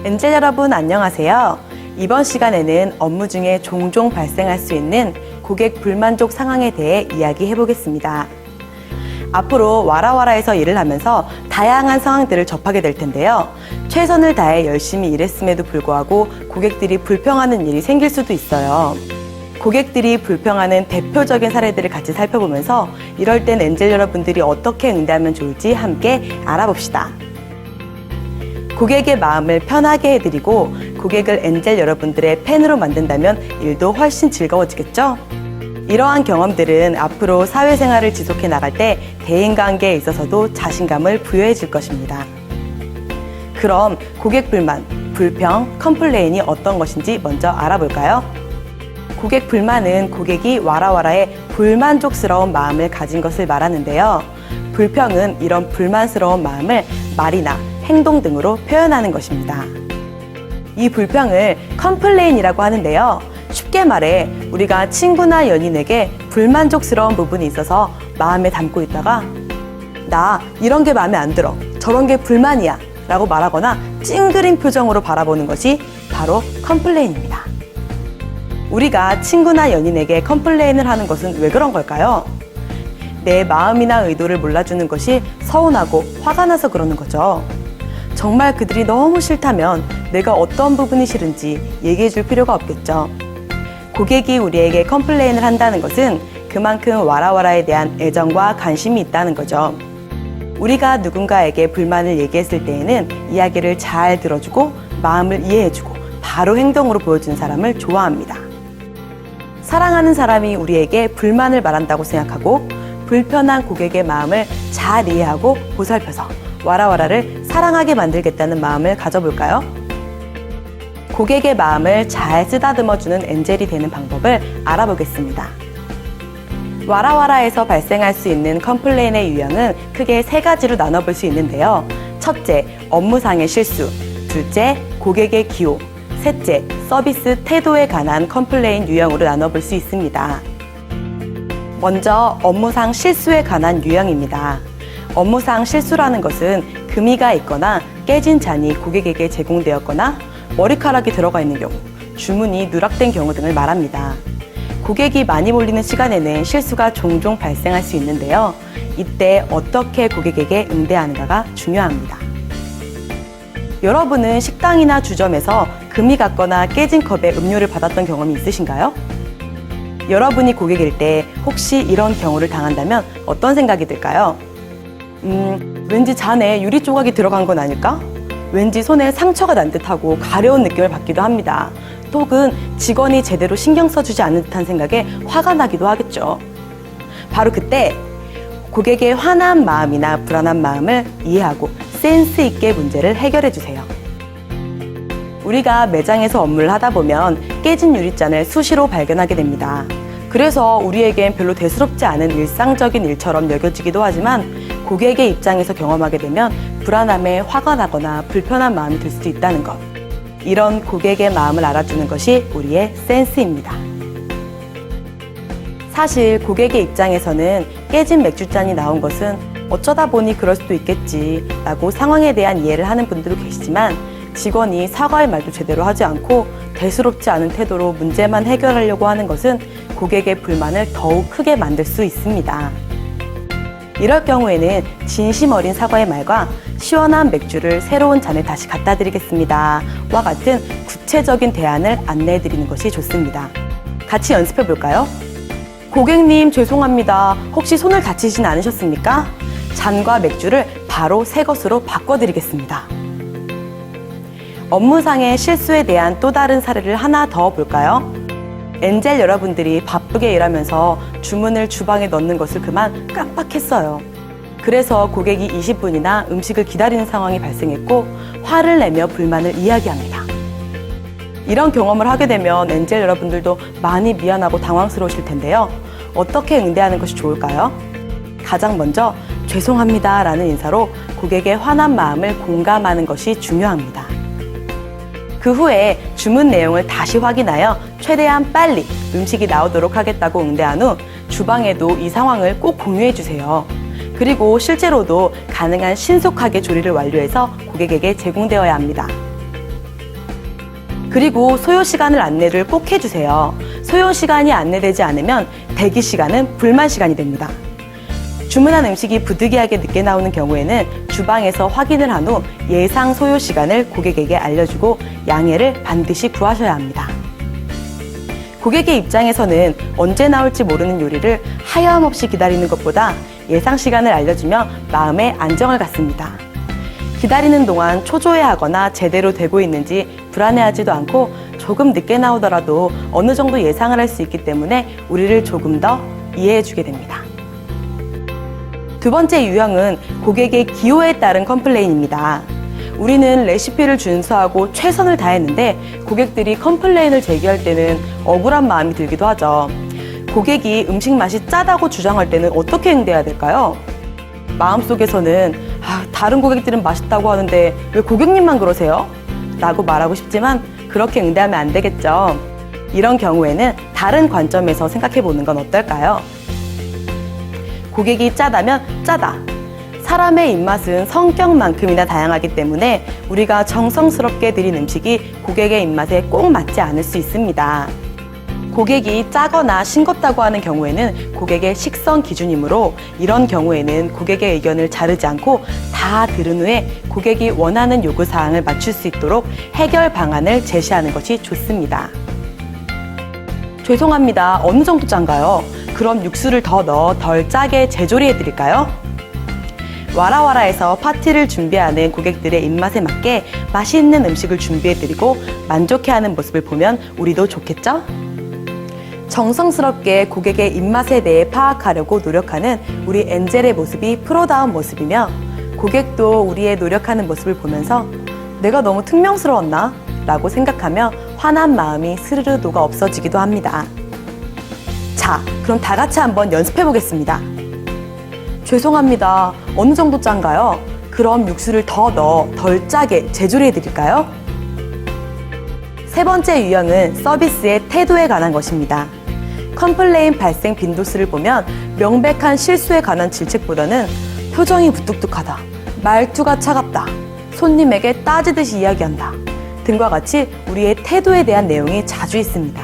엔젤 여러분 안녕하세요. 이번 시간에는 업무 중에 종종 발생할 수 있는 고객 불만족 상황에 대해 이야기해 보겠습니다. 앞으로 와라와라에서 일을 하면서 다양한 상황들을 접하게 될 텐데요. 최선을 다해 열심히 일했음에도 불구하고 고객들이 불평하는 일이 생길 수도 있어요. 고객들이 불평하는 대표적인 사례들을 같이 살펴보면서 이럴 땐 엔젤 여러분들이 어떻게 응대하면 좋을지 함께 알아봅시다. 고객의 마음을 편하게 해드리고 고객을 엔젤 여러분들의 팬으로 만든다면 일도 훨씬 즐거워지겠죠? 이러한 경험들은 앞으로 사회생활을 지속해 나갈 때 대인관계에 있어서도 자신감을 부여해 줄 것입니다. 그럼 고객 불만, 불평, 컴플레인이 어떤 것인지 먼저 알아볼까요? 고객 불만은 고객이 와라와라에 불만족스러운 마음을 가진 것을 말하는데요. 불평은 이런 불만스러운 마음을 말이나 행동 등으로 표현하는 것입니다. 이 불평을 컴플레인이라고 하는데요. 쉽게 말해 우리가 친구나 연인에게 불만족스러운 부분이 있어서 마음에 담고 있다가 나 이런 게 마음에 안 들어, 저런 게 불만이야 라고 말하거나 찡그린 표정으로 바라보는 것이 바로 컴플레인입니다. 우리가 친구나 연인에게 컴플레인을 하는 것은 왜 그런 걸까요? 내 마음이나 의도를 몰라주는 것이 서운하고 화가 나서 그러는 거죠. 정말 그들이 너무 싫다면 내가 어떤 부분이 싫은지 얘기해 줄 필요가 없겠죠. 고객이 우리에게 컴플레인을 한다는 것은 그만큼 와라와라에 대한 애정과 관심이 있다는 거죠. 우리가 누군가에게 불만을 얘기했을 때에는 이야기를 잘 들어주고 마음을 이해해주고 바로 행동으로 보여주는 사람을 좋아합니다. 사랑하는 사람이 우리에게 불만을 말한다고 생각하고 불편한 고객의 마음을 잘 이해하고 보살펴서 와라와라를 사랑하게 만들겠다는 마음을 가져볼까요? 고객의 마음을 잘 쓰다듬어주는 엔젤이 되는 방법을 알아보겠습니다. 와라와라에서 발생할 수 있는 컴플레인의 유형은 크게 세 가지로 나눠볼 수 있는데요. 첫째, 업무상의 실수. 둘째, 고객의 기호. 셋째, 서비스 태도에 관한 컴플레인 유형으로 나눠볼 수 있습니다. 먼저 업무상 실수에 관한 유형입니다. 업무상 실수라는 것은 금이가 있거나 깨진 잔이 고객에게 제공되었거나 머리카락이 들어가 있는 경우, 주문이 누락된 경우 등을 말합니다. 고객이 많이 몰리는 시간에는 실수가 종종 발생할 수 있는데요. 이때 어떻게 고객에게 응대하는가가 중요합니다. 여러분은 식당이나 주점에서 금이 갔거나 깨진 컵에 음료를 받았던 경험이 있으신가요? 여러분이 고객일 때 혹시 이런 경우를 당한다면 어떤 생각이 들까요? 왠지 잔에 유리 조각이 들어간 건 아닐까? 왠지 손에 상처가 난 듯하고 가려운 느낌을 받기도 합니다. 혹은 직원이 제대로 신경 써주지 않는 듯한 생각에 화가 나기도 하겠죠. 바로 그때 고객의 화난 마음이나 불안한 마음을 이해하고 센스 있게 문제를 해결해 주세요. 우리가 매장에서 업무를 하다 보면 깨진 유리잔을 수시로 발견하게 됩니다. 그래서 우리에겐 별로 대수롭지 않은 일상적인 일처럼 여겨지기도 하지만 고객의 입장에서 경험하게 되면 불안함에 화가 나거나 불편한 마음이 들 수도 있다는 것. 이런 고객의 마음을 알아주는 것이 우리의 센스입니다. 사실 고객의 입장에서는 깨진 맥주잔이 나온 것은 어쩌다 보니 그럴 수도 있겠지 라고 상황에 대한 이해를 하는 분들도 계시지만 직원이 사과의 말도 제대로 하지 않고 대수롭지 않은 태도로 문제만 해결하려고 하는 것은 고객의 불만을 더욱 크게 만들 수 있습니다. 이럴 경우에는 진심 어린 사과의 말과 시원한 맥주를 새로운 잔에 다시 갖다 드리겠습니다 와 같은 구체적인 대안을 안내해 드리는 것이 좋습니다. 같이 연습해 볼까요? 고객님 죄송합니다. 혹시 손을 다치진 않으셨습니까? 잔과 맥주를 바로 새 것으로 바꿔드리겠습니다. 업무상의 실수에 대한 또 다른 사례를 하나 더 볼까요? 엔젤 여러분들이 바쁘게 일하면서 주문을 주방에 넣는 것을 그만 깜빡했어요. 그래서 고객이 20분이나 음식을 기다리는 상황이 발생했고 화를 내며 불만을 이야기합니다. 이런 경험을 하게 되면 엔젤 여러분들도 많이 미안하고 당황스러우실 텐데요. 어떻게 응대하는 것이 좋을까요? 가장 먼저 죄송합니다 라는 인사로 고객의 화난 마음을 공감하는 것이 중요합니다. 그 후에 주문 내용을 다시 확인하여 최대한 빨리 음식이 나오도록 하겠다고 응대한 후 주방에도 이 상황을 꼭 공유해 주세요. 그리고 실제로도 가능한 신속하게 조리를 완료해서 고객에게 제공되어야 합니다. 그리고 소요 시간을 안내를 꼭 해주세요. 소요 시간이 안내되지 않으면 대기 시간은 불만 시간이 됩니다. 주문한 음식이 부득이하게 늦게 나오는 경우에는 주방에서 확인을 한 후 예상 소요 시간을 고객에게 알려주고 양해를 반드시 구하셔야 합니다. 고객의 입장에서는 언제 나올지 모르는 요리를 하염없이 기다리는 것보다 예상 시간을 알려주며 마음의 안정을 갖습니다. 기다리는 동안 초조해하거나 제대로 되고 있는지 불안해하지도 않고 조금 늦게 나오더라도 어느 정도 예상을 할 수 있기 때문에 우리를 조금 더 이해해주게 됩니다. 두 번째 유형은 고객의 기호에 따른 컴플레인입니다. 우리는 레시피를 준수하고 최선을 다했는데 고객들이 컴플레인을 제기할 때는 억울한 마음이 들기도 하죠. 고객이 음식 맛이 짜다고 주장할 때는 어떻게 응대해야 될까요? 마음속에서는 다른 고객들은 맛있다고 하는데 왜 고객님만 그러세요? 라고 말하고 싶지만 그렇게 응대하면 안 되겠죠. 이런 경우에는 다른 관점에서 생각해 보는 건 어떨까요? 고객이 짜다면 짜다. 사람의 입맛은 성격만큼이나 다양하기 때문에 우리가 정성스럽게 드린 음식이 고객의 입맛에 꼭 맞지 않을 수 있습니다. 고객이 짜거나 싱겁다고 하는 경우에는 고객의 식성 기준이므로 이런 경우에는 고객의 의견을 자르지 않고 다 들은 후에 고객이 원하는 요구사항을 맞출 수 있도록 해결 방안을 제시하는 것이 좋습니다. 죄송합니다. 어느 정도 짠가요? 그럼 육수를 더 넣어 덜 짜게 재조리해 드릴까요? 와라와라에서 파티를 준비하는 고객들의 입맛에 맞게 맛있는 음식을 준비해 드리고 만족해하는 모습을 보면 우리도 좋겠죠? 정성스럽게 고객의 입맛에 대해 파악하려고 노력하는 우리 엔젤의 모습이 프로다운 모습이며 고객도 우리의 노력하는 모습을 보면서 내가 너무 퉁명스러웠나? 라고 생각하며 화난 마음이 스르르 녹아 없어지기도 합니다. 자, 그럼 다 같이 한번 연습해 보겠습니다. 죄송합니다. 어느 정도 짠가요? 그럼 육수를 더 넣어 덜 짜게 재조리해 드릴까요? 세 번째 유형은 서비스의 태도에 관한 것입니다. 컴플레인 발생 빈도수를 보면 명백한 실수에 관한 질책보다는 표정이 무뚝뚝하다, 말투가 차갑다, 손님에게 따지듯이 이야기한다 등과 같이 우리의 태도에 대한 내용이 자주 있습니다.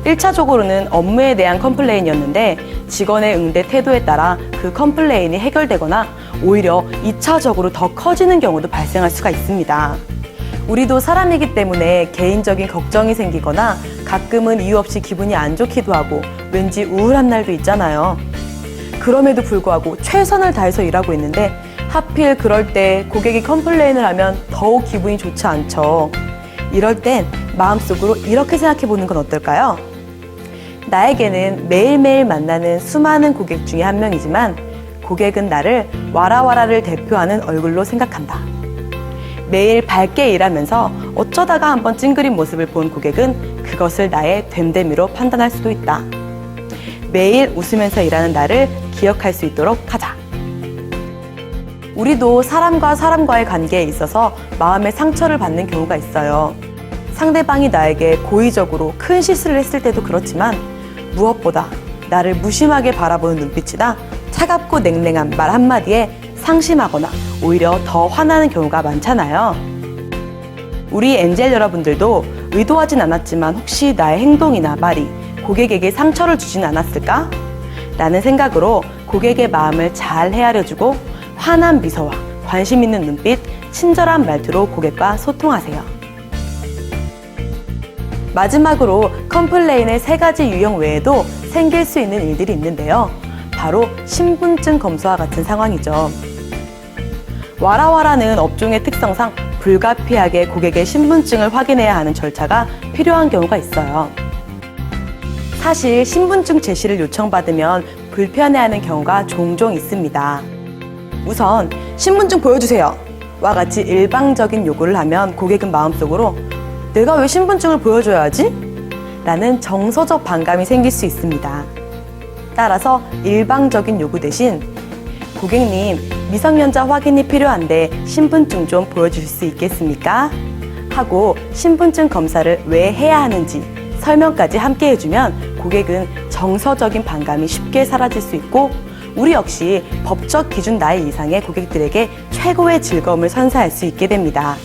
1차적으로는 업무에 대한 컴플레인이었는데 직원의 응대 태도에 따라 그 컴플레인이 해결되거나 오히려 2차적으로 더 커지는 경우도 발생할 수가 있습니다. 우리도 사람이기 때문에 개인적인 걱정이 생기거나 가끔은 이유 없이 기분이 안 좋기도 하고 왠지 우울한 날도 있잖아요. 그럼에도 불구하고 최선을 다해서 일하고 있는데 하필 그럴 때 고객이 컴플레인을 하면 더욱 기분이 좋지 않죠. 이럴 땐 마음속으로 이렇게 생각해 보는 건 어떨까요? 나에게는 매일매일 만나는 수많은 고객 중에 한 명이지만 고객은 나를 와라와라를 대표하는 얼굴로 생각한다. 매일 밝게 일하면서 어쩌다가 한번 찡그린 모습을 본 고객은 그것을 나의 됨됨이로 판단할 수도 있다. 매일 웃으면서 일하는 나를 기억할 수 있도록 하자. 우리도 사람과 사람과의 관계에 있어서 마음의 상처를 받는 경우가 있어요. 상대방이 나에게 고의적으로 큰 실수를 했을 때도 그렇지만 무엇보다 나를 무심하게 바라보는 눈빛이나 차갑고 냉랭한 말 한마디에 상심하거나 오히려 더 화나는 경우가 많잖아요. 우리 엔젤 여러분들도 의도하진 않았지만 혹시 나의 행동이나 말이 고객에게 상처를 주진 않았을까? 라는 생각으로 고객의 마음을 잘 헤아려주고 환한 미소와 관심 있는 눈빛, 친절한 말투로 고객과 소통하세요. 마지막으로 컴플레인의 3가지 유형 외에도 생길 수 있는 일들이 있는데요. 바로 신분증 검사와 같은 상황이죠. 와라와라는 업종의 특성상 불가피하게 고객의 신분증을 확인해야 하는 절차가 필요한 경우가 있어요. 사실 신분증 제시를 요청받으면 불편해하는 경우가 종종 있습니다. 우선 신분증 보여주세요 와 같이 일방적인 요구를 하면 고객은 마음속으로 내가 왜 신분증을 보여줘야 하지? 라는 정서적 반감이 생길 수 있습니다. 따라서 일방적인 요구 대신 고객님, 미성년자 확인이 필요한데 신분증 좀 보여주실 수 있겠습니까? 하고 신분증 검사를 왜 해야 하는지 설명까지 함께 해주면 고객은 정서적인 반감이 쉽게 사라질 수 있고 우리 역시 법적 기준 나이 이상의 고객들에게 최고의 즐거움을 선사할 수 있게 됩니다.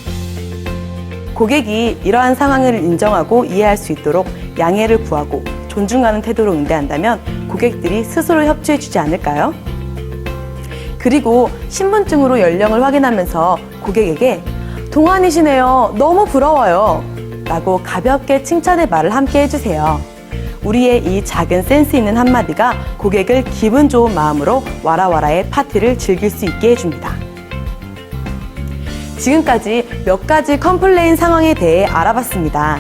고객이 이러한 상황을 인정하고 이해할 수 있도록 양해를 구하고 존중하는 태도로 응대한다면 고객들이 스스로 협조해주지 않을까요? 그리고 신분증으로 연령을 확인하면서 고객에게 동안이시네요. 너무 부러워요. 라고 가볍게 칭찬의 말을 함께 해주세요. 우리의 이 작은 센스 있는 한마디가 고객을 기분 좋은 마음으로 와라와라의 파티를 즐길 수 있게 해줍니다. 지금까지 몇 가지 컴플레인 상황에 대해 알아봤습니다.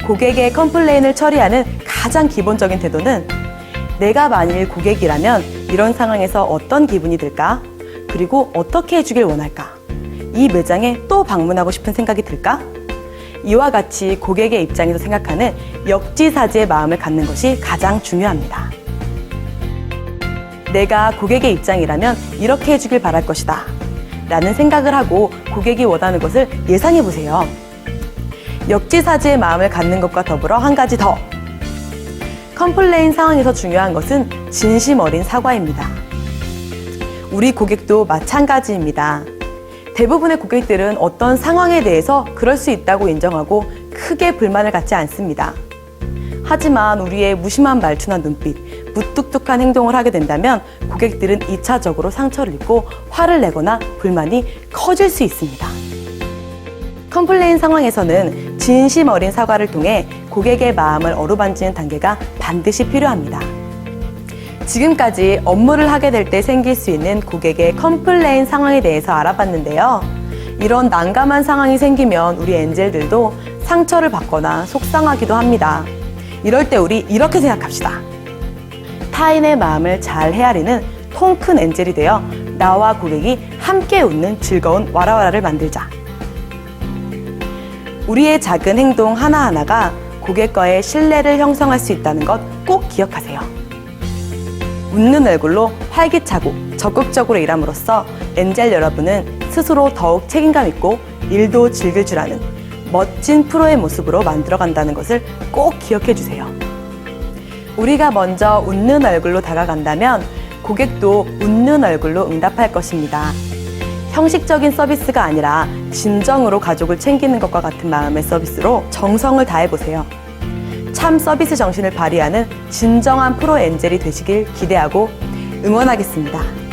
고객의 컴플레인을 처리하는 가장 기본적인 태도는 내가 만일 고객이라면 이런 상황에서 어떤 기분이 들까? 그리고 어떻게 해주길 원할까? 이 매장에 또 방문하고 싶은 생각이 들까? 이와 같이 고객의 입장에서 생각하는 역지사지의 마음을 갖는 것이 가장 중요합니다. 내가 고객의 입장이라면 이렇게 해주길 바랄 것이다 라는 생각을 하고 고객이 원하는 것을 예상해 보세요. 역지사지의 마음을 갖는 것과 더불어 한 가지 더! 컴플레인 상황에서 중요한 것은 진심 어린 사과입니다. 우리 고객도 마찬가지입니다. 대부분의 고객들은 어떤 상황에 대해서 그럴 수 있다고 인정하고 크게 불만을 갖지 않습니다. 하지만 우리의 무심한 말투나 눈빛, 무뚝뚝한 행동을 하게 된다면 고객들은 2차적으로 상처를 입고 화를 내거나 불만이 커질 수 있습니다. 컴플레인 상황에서는 진심 어린 사과를 통해 고객의 마음을 어루만지는 단계가 반드시 필요합니다. 지금까지 업무를 하게 될 때 생길 수 있는 고객의 컴플레인 상황에 대해서 알아봤는데요. 이런 난감한 상황이 생기면 우리 엔젤들도 상처를 받거나 속상하기도 합니다. 이럴 때 우리 이렇게 생각합시다. 타인의 마음을 잘 헤아리는 통 큰 엔젤이 되어 나와 고객이 함께 웃는 즐거운 와라와라를 만들자. 우리의 작은 행동 하나하나가 고객과의 신뢰를 형성할 수 있다는 것 꼭 기억하세요. 웃는 얼굴로 활기차고 적극적으로 일함으로써 엔젤 여러분은 스스로 더욱 책임감 있고 일도 즐길 줄 아는 멋진 프로의 모습으로 만들어간다는 것을 꼭 기억해 주세요. 우리가 먼저 웃는 얼굴로 다가간다면 고객도 웃는 얼굴로 응답할 것입니다. 형식적인 서비스가 아니라 진정으로 가족을 챙기는 것과 같은 마음의 서비스로 정성을 다해보세요. 참 서비스 정신을 발휘하는 진정한 프로 엔젤이 되시길 기대하고 응원하겠습니다.